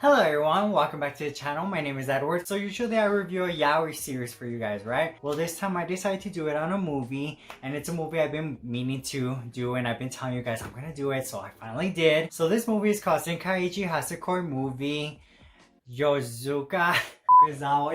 Hello everyone, welcome back to the channel. My name is Edward. So usually I review a Yaoi series for you guys, right? Well, this time I decided to do it on a movie, and it's a movie I've been meaning to do, and I've been telling you guys I'm gonna do it, so I finally did. So this movie is called Sekai Ichi Hatsukoi movie Yokozawa.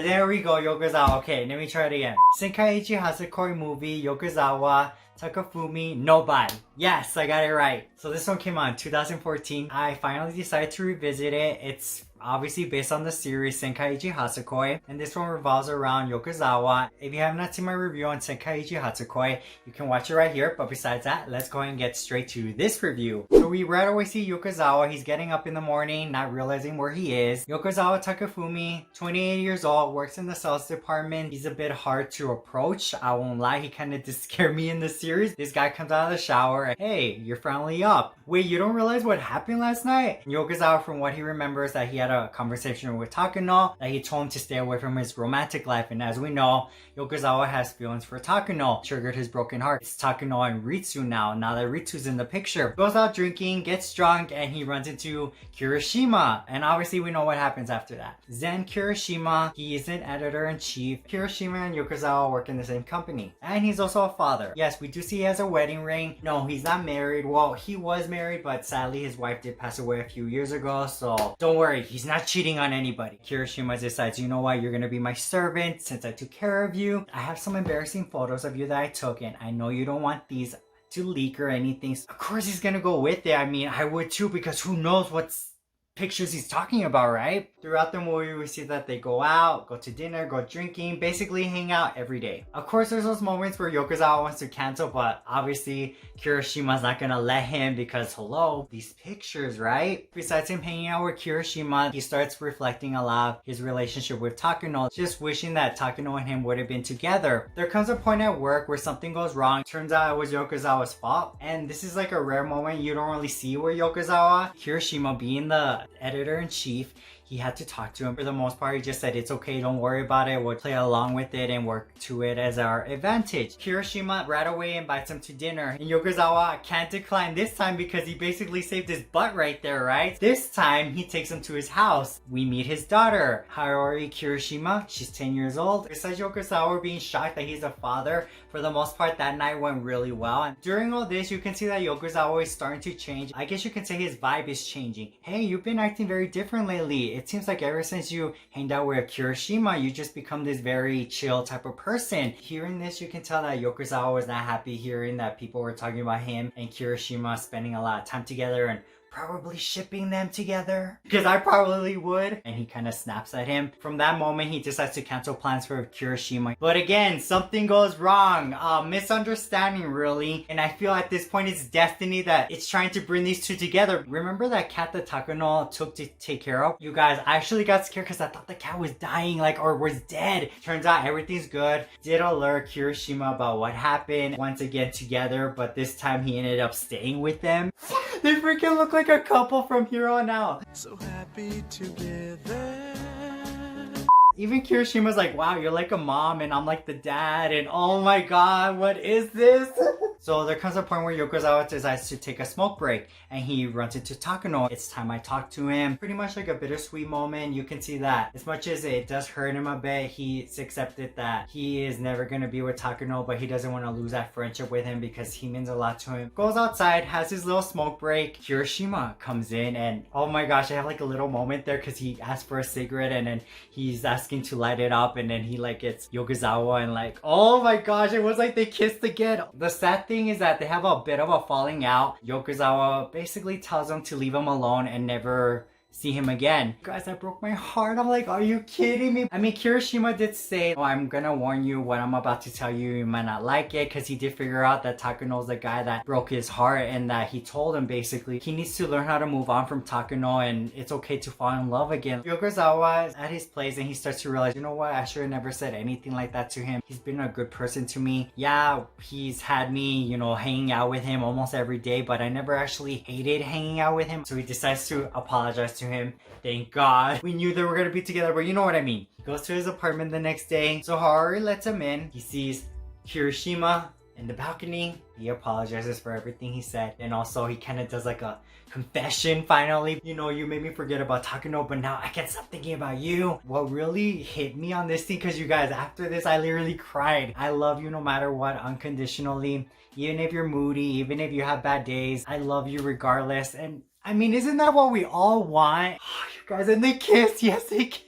There we go, Yokozawa. Okay, let me try it again. Sekai Ichi Hatsukoi movie Yokozawa Takafumi no Baai. Yes, I got it right. So this one came out in 2014. I finally decided to revisit it. It's obviously based on the series Sekai Ichi Hatsukoi, and this one revolves around Yokozawa. If you have not seen my review on Sekai Ichi Hatsukoi, you can watch it right here. But besides that, let's go ahead and get straight to this review. So we right away see Yokozawa. He's getting up in the morning, not realizing where he is. Yokozawa Takafumi, 28 years old, works in the sales department. He's a bit hard to approach. I won't lie, he kind of did scare me in the series. This guy comes out of the shower. Hey, you're finally up. Wait, you don't realize what happened last night? And Yokozawa, from what he remembers, that he had a conversation with Takano, that he told him to stay away from his romantic life. And as we know, Yokozawa has feelings for Takano. Triggered his broken heart. It's Takano and Ritsu now that Ritsu's in the picture. Goes out drinking, gets drunk, and he runs into Kirishima. And obviously we know what happens after that. Zen Kirishima, he is an editor-in-chief. Kirishima and Yokozawa work in the same company. And he's also a father. Yes, we do see he has a wedding ring. No, he's not married. Well, he was married, but sadly his wife did pass away a few years ago. So don't worry, he's not cheating on anybody. Kirishima decides, you know what, you're gonna be my servant since I took care of you. I have some embarrassing photos of you that I took, and I know you don't want these to leak or anything. Of course he's gonna go with it. I mean, I would too, because who knows what's pictures he's talking about, right? Throughout the movie, we see that they go out, go to dinner, go drinking, basically hang out every day. Of course, there's those moments where Yokozawa wants to cancel, but obviously Kirishima's not gonna let him because, hello, these pictures, right? Besides him hanging out with Kirishima, he starts reflecting a lot of his relationship with Takano, just wishing that Takano and him would have been together. There comes a point at work where something goes wrong. Turns out it was Yokozawa's fault, and this is like a rare moment you don't really see where Yokozawa, Kirishima being the editor-in-chief, he had to talk to him. For the most part, he just said, it's okay, don't worry about it, we'll play along with it and work to it as our advantage. Kirishima right away invites him to dinner, and Yokozawa can't decline this time because he basically saved his butt right there, right? This time, he takes him to his house. We meet his daughter, Haori Kirishima. She's 10 years old. Besides Yokozawa being shocked that he's a father, for the most part, that night went really well. And during all this, you can see that Yokozawa is starting to change. I guess you can say his vibe is changing. Hey, you've been acting very different lately. It seems like ever since you hanged out with Kirishima, you just become this very chill type of person. Hearing this, you can tell that Yokozawa was not happy hearing that people were talking about him and Kirishima spending a lot of time together and probably shipping them together, because I probably would. And he kind of snaps at him. From that moment, he decides to cancel plans for Kirishima. But again, something goes wrong. Misunderstanding, really. And I feel at this point it's destiny that it's trying to bring these two together. Remember that cat that Takano took to take care of? You guys, I actually got scared because I thought the cat was dying, or was dead. Turns out everything's good. Did alert Kirishima about what happened once again together, but this time he ended up staying with them. They freaking look like a couple from here on out. So happy together. Even Kirishima's like, wow, you're like a mom and I'm like the dad, and oh my god, what is this? So there comes a point where Yokozawa decides to take a smoke break, and he runs into Takano. It's time I talk to him. Pretty much like a bittersweet moment. You can see that as much as it does hurt him a bit, he's accepted that he is never going to be with Takano, but he doesn't want to lose that friendship with him because he means a lot to him. Goes outside, has his little smoke break. Kirishima comes in, and oh my gosh, I have like a little moment there because he asked for a cigarette, and then he's asking to light it up, and then he like gets Yokozawa, and like, oh my gosh, it was like they kissed again. The sad thing is that they have a bit of a falling out. Yokozawa basically tells him to leave him alone and never see him again. Guys, that broke my heart. I'm like, are you kidding me? I mean, Kirishima did say, oh, I'm gonna warn you, what I'm about to tell you, you might not like it, because he did figure out that Takano's the guy that broke his heart, and that he told him basically he needs to learn how to move on from Takano, and it's okay to fall in love again. Yokozawa is at his place, and he starts to realize, you know what, I should have never said anything like that to him. He's been a good person to me. Yeah, he's had me, you know, hanging out with him almost every day, but I never actually hated hanging out with him. So he decides to apologize to him. Thank God. We knew they were gonna be together, but you know what I mean. He goes to his apartment the next day. So Haori lets him in. He sees Kirishima, in the balcony. He apologizes for everything he said, and also he kind of does like a confession finally. You know, you made me forget about Takano, but now I can't stop thinking about you. What really hit me on this scene, because you guys, after this I literally cried. I love you no matter what, unconditionally. Even if you're moody, even if you have bad days, I love you regardless. And I mean, isn't that what we all want? Oh, you guys, and they kiss. Yes, they kiss.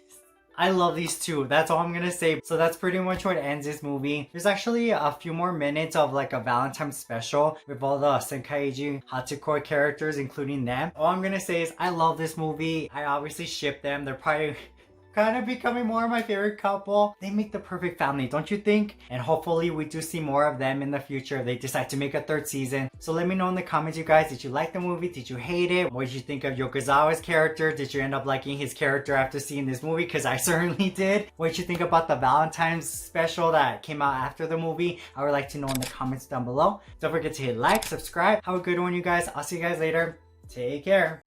I love these two. That's all I'm gonna say. So that's pretty much what ends this movie. There's actually a few more minutes of like a Valentine's special with all the Sekai, Ichi, Hatsukoi characters, including them. All I'm gonna say is I love this movie. I obviously ship them. They're probably kind of becoming more of my favorite couple. They make the perfect family, don't you think? And hopefully we do see more of them in the future if they decide to make a third season. So let me know in the comments, you guys. Did you like the movie? Did you hate it? What did you think of Yokozawa's character? Did you end up liking his character after seeing this movie? Because I certainly did. What did you think about the Valentine's special that came out after the movie? I would like to know in the comments down below. Don't forget to hit like, subscribe. Have a good one, you guys. I'll see you guys later. Take care.